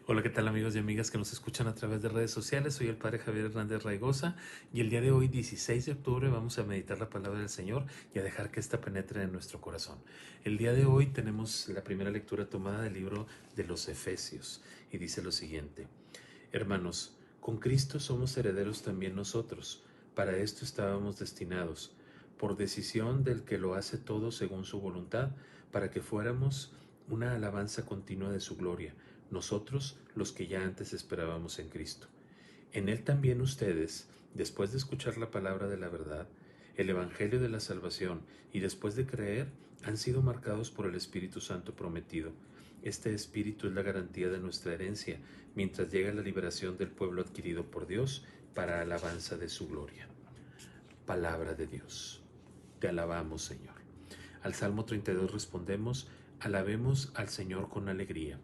Hola, ¿qué tal amigos y amigas que nos escuchan a través de redes sociales? Soy el Padre Javier Hernández Raigosa y el día de hoy, 16 de octubre, vamos a meditar la palabra del Señor y a dejar que ésta penetre en nuestro corazón. El día de hoy tenemos la primera lectura tomada del libro de los Efesios y dice lo siguiente: Hermanos, con Cristo somos herederos también nosotros. Para esto estábamos destinados, por decisión del que lo hace todo según su voluntad, para que fuéramos una alabanza continua de su gloria, nosotros los que ya antes esperábamos en Cristo. En Él también ustedes, después de escuchar la palabra de la verdad, el Evangelio de la salvación, y después de creer, han sido marcados por el Espíritu Santo prometido. Este Espíritu es la garantía de nuestra herencia, mientras llega la liberación del pueblo adquirido por Dios para alabanza de su gloria. Palabra de Dios. Te alabamos, Señor. Al Salmo 32 respondemos: alabemos al Señor con alegría.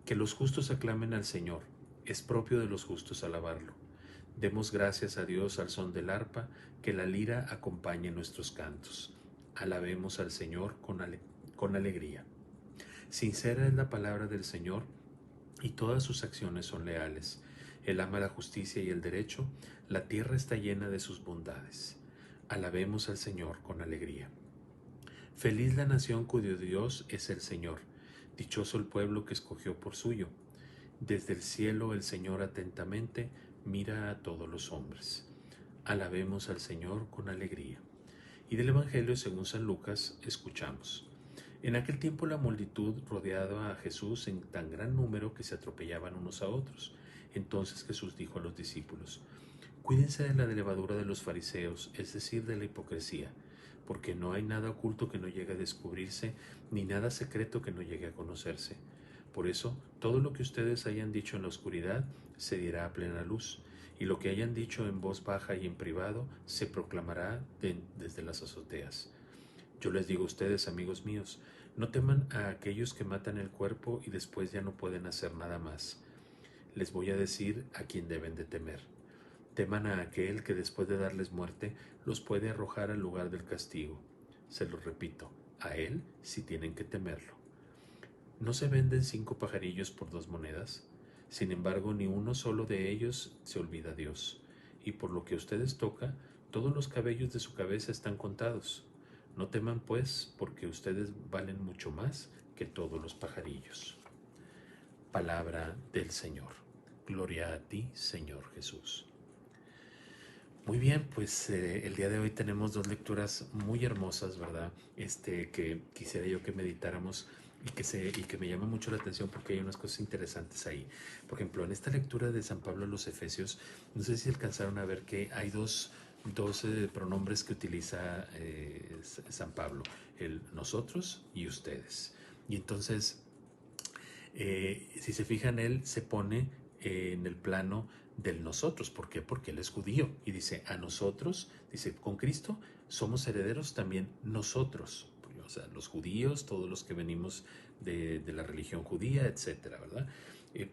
Que los justos aclamen al Señor, es propio de los justos alabarlo. Demos gracias a Dios al son del arpa, que la lira acompañe nuestros cantos. Alabemos al Señor con alegría. Sincera es la palabra del Señor, y todas sus acciones son leales. Él ama la justicia y el derecho, la tierra está llena de sus bondades. Alabemos al Señor con alegría. Feliz la nación cuyo Dios es el Señor, dichoso el pueblo que escogió por suyo. Desde el cielo el Señor atentamente mira a todos los hombres. Alabemos al Señor con alegría. Y del Evangelio según San Lucas escuchamos. En aquel tiempo la multitud rodeaba a Jesús en tan gran número que se atropellaban unos a otros. Entonces Jesús dijo a los discípulos: cuídense de la levadura de los fariseos, es decir, de la hipocresía, porque no hay nada oculto que no llegue a descubrirse, ni nada secreto que no llegue a conocerse. Por eso, todo lo que ustedes hayan dicho en la oscuridad se dirá a plena luz, y lo que hayan dicho en voz baja y en privado se proclamará desde las azoteas. Yo les digo a ustedes, amigos míos, no teman a aquellos que matan el cuerpo y después ya no pueden hacer nada más. Les voy a decir a quién deben de temer. Teman a aquel que después de darles muerte los puede arrojar al lugar del castigo. Se lo repito, a él sí tienen que temerlo. ¿No se venden 5 pajarillos por 2 monedas? Sin embargo, ni uno solo de ellos se olvida a Dios. Y por lo que a ustedes toca, todos los cabellos de su cabeza están contados. No teman, pues, porque ustedes valen mucho más que todos los pajarillos. Palabra del Señor. Gloria a ti, Señor Jesús. Muy bien, pues el día de hoy tenemos dos lecturas muy hermosas, ¿verdad? Que quisiera yo que meditáramos y que me llama mucho la atención porque hay unas cosas interesantes ahí. Por ejemplo, en esta lectura de San Pablo a los Efesios, no sé si alcanzaron a ver que hay dos pronombres que utiliza San Pablo: el nosotros y ustedes. Y entonces, si se fijan, él se pone en el plano del nosotros. ¿Por qué? Porque él es judío y dice: a nosotros, dice, con Cristo somos herederos también nosotros, o sea, los judíos, todos los que venimos de la religión judía, etcétera, ¿verdad?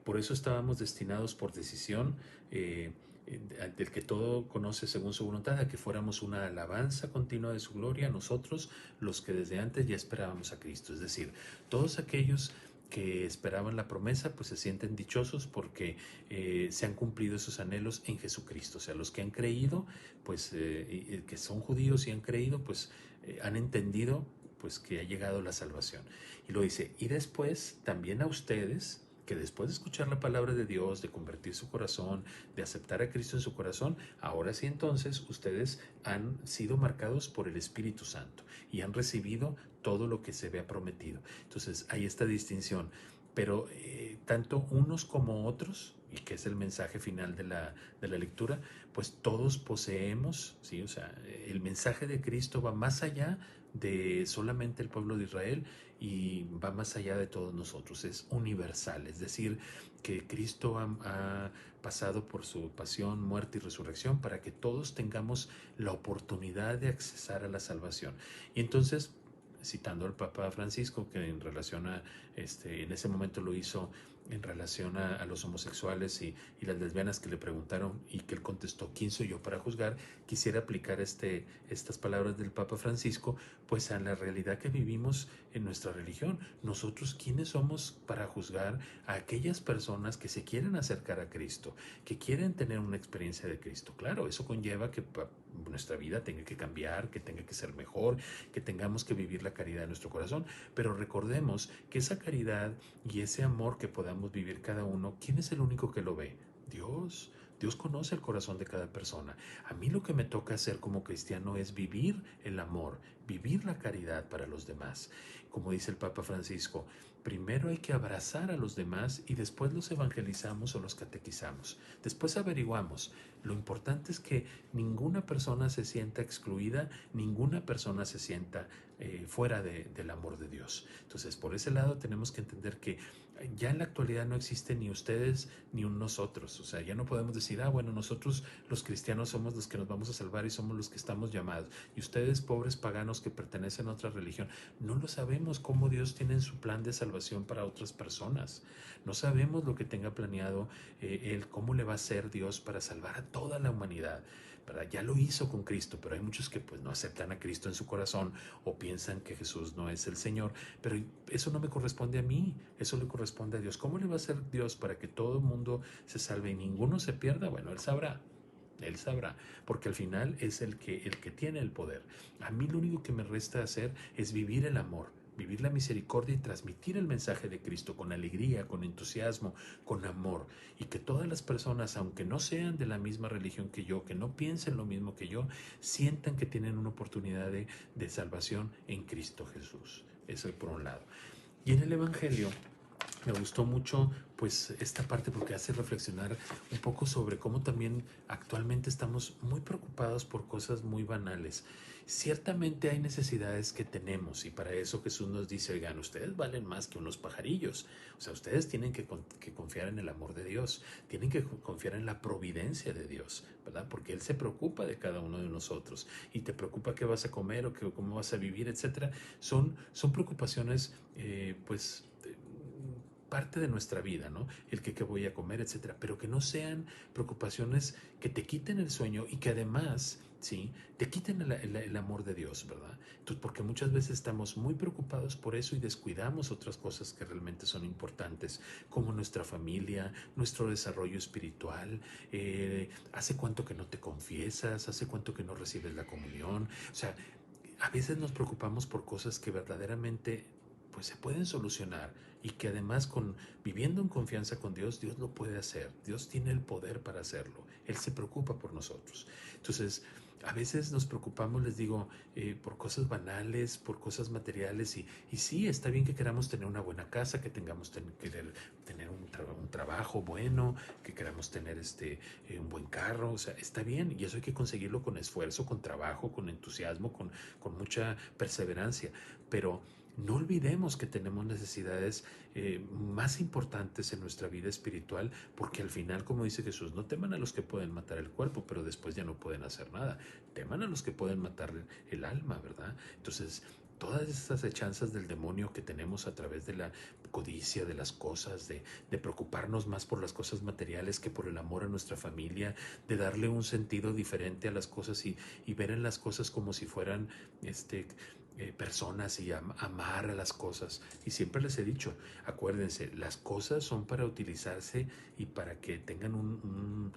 Por eso estábamos destinados por decisión del que todo conoce según su voluntad, a que fuéramos una alabanza continua de su gloria, nosotros los que desde antes ya esperábamos a Cristo. Es decir, todos aquellos que esperaban la promesa, pues se sienten dichosos porque se han cumplido esos anhelos en Jesucristo. O sea, los que han creído, pues que son judíos y han creído, pues han entendido pues que ha llegado la salvación. Y lo dice: y después también a ustedes, que después de escuchar la palabra de Dios, de convertir su corazón, de aceptar a Cristo en su corazón, ahora sí entonces ustedes han sido marcados por el Espíritu Santo y han recibido todo lo que se había prometido. Entonces hay esta distinción, pero tanto unos como otros, y que es el mensaje final de la lectura, pues todos poseemos, ¿sí? O sea, el mensaje de Cristo va más allá de solamente el pueblo de Israel y va más allá de todos nosotros, es universal. Es decir, que Cristo ha pasado por su pasión, muerte y resurrección para que todos tengamos la oportunidad de accesar a la salvación. Y entonces, citando al Papa Francisco, que en relación a, en ese momento lo hizo en relación a los homosexuales y las lesbianas que le preguntaron y que él contestó, ¿quién soy yo para juzgar? Quisiera aplicar estas palabras del Papa Francisco pues a la realidad que vivimos en nuestra religión. Nosotros, ¿quiénes somos para juzgar a aquellas personas que se quieren acercar a Cristo, que quieren tener una experiencia de Cristo? Claro, eso conlleva que nuestra vida tenga que cambiar, que tenga que ser mejor, que tengamos que vivir la caridad en nuestro corazón, pero recordemos que esa caridad y ese amor que podamos vivir cada uno, ¿quién es el único que lo ve? Dios. Dios conoce el corazón de cada persona. A mí lo que me toca hacer como cristiano es vivir el amor, vivir la caridad para los demás. Como dice el Papa Francisco, primero hay que abrazar a los demás y después los evangelizamos o los catequizamos. Después averiguamos. Lo importante es que ninguna persona se sienta excluida, ninguna persona se sienta fuera del amor de Dios. Entonces, por ese lado tenemos que entender que ya en la actualidad no existe ni ustedes ni un nosotros. O sea, ya no podemos decir, bueno, nosotros los cristianos somos los que nos vamos a salvar y somos los que estamos llamados. Y ustedes, pobres paganos que pertenecen a otra religión, no lo sabemos cómo Dios tiene en su plan de salvación para otras personas. No sabemos lo que tenga planeado Él, cómo le va a hacer Dios para salvar a toda la humanidad. ¿Verdad? Ya lo hizo con Cristo, pero hay muchos que pues no aceptan a Cristo en su corazón o piensan que Jesús no es el Señor, pero eso no me corresponde a mí, eso le corresponde a Dios. ¿Cómo le va a hacer Dios para que todo el mundo se salve y ninguno se pierda? Bueno, Él sabrá, porque al final es el que tiene el poder. A mí lo único que me resta hacer es vivir el amor, vivir la misericordia y transmitir el mensaje de Cristo con alegría, con entusiasmo, con amor, y que todas las personas, aunque no sean de la misma religión que yo, que no piensen lo mismo que yo, sientan que tienen una oportunidad de salvación en Cristo Jesús. Eso por un lado. Y en el Evangelio me gustó mucho pues esta parte porque hace reflexionar un poco sobre cómo también actualmente estamos muy preocupados por cosas muy banales. Ciertamente hay necesidades que tenemos y para eso Jesús nos dice, oigan, ustedes valen más que unos pajarillos. O sea, ustedes tienen que confiar en el amor de Dios, tienen que confiar en la providencia de Dios, ¿verdad? Porque Él se preocupa de cada uno de nosotros y te preocupa qué vas a comer o cómo vas a vivir, etcétera. Son preocupaciones, pues parte de nuestra vida, ¿no? El que qué voy a comer, etcétera, pero que no sean preocupaciones que te quiten el sueño y que además, ¿sí? Te quiten el amor de Dios, ¿verdad? Entonces, porque muchas veces estamos muy preocupados por eso y descuidamos otras cosas que realmente son importantes, como nuestra familia, nuestro desarrollo espiritual, hace cuánto que no te confiesas, hace cuánto que no recibes la comunión, o sea, a veces nos preocupamos por cosas que verdaderamente pues se pueden solucionar y que además viviendo en confianza con Dios, Dios lo puede hacer. Dios tiene el poder para hacerlo. Él se preocupa por nosotros. Entonces, a veces nos preocupamos, les digo, por cosas banales, por cosas materiales y sí, está bien que queramos tener una buena casa, que tengamos querer tener un trabajo bueno, que queramos tener un buen carro, o sea, está bien y eso hay que conseguirlo con esfuerzo, con trabajo, con entusiasmo, con mucha perseverancia, pero no olvidemos que tenemos necesidades más importantes en nuestra vida espiritual, porque al final, como dice Jesús, no teman a los que pueden matar el cuerpo, pero después ya no pueden hacer nada. Teman a los que pueden matar el alma, ¿verdad? Entonces, todas estas hechanzas del demonio que tenemos a través de la codicia, de las cosas, de preocuparnos más por las cosas materiales que por el amor a nuestra familia, de darle un sentido diferente a las cosas y ver en las cosas como si fueran personas y amar a las cosas. Y siempre les he dicho, acuérdense, las cosas son para utilizarse y para que tengan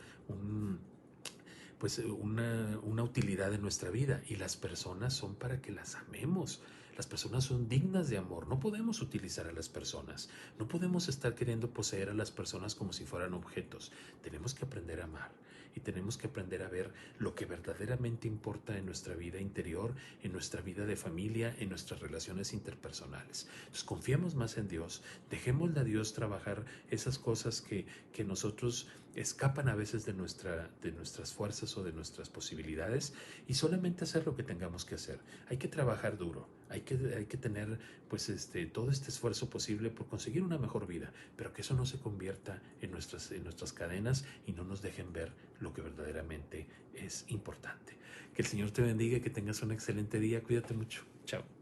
pues una utilidad en nuestra vida y las personas son para que las amemos. Las personas son dignas de amor. No podemos utilizar a las personas. No podemos estar queriendo poseer a las personas como si fueran objetos. Tenemos que aprender a amar y tenemos que aprender a ver lo que verdaderamente importa en nuestra vida interior, en nuestra vida de familia, en nuestras relaciones interpersonales. Entonces confiemos más en Dios, dejémosle a Dios trabajar esas cosas que nosotros escapan a veces de nuestras fuerzas o de nuestras posibilidades y solamente hacer lo que tengamos que hacer. Hay que trabajar duro, hay que tener pues todo este esfuerzo posible por conseguir una mejor vida, pero que eso no se convierta en nuestras cadenas y no nos dejen ver lo que verdaderamente es importante. Que el Señor te bendiga y que tengas un excelente día. Cuídate mucho. Chao.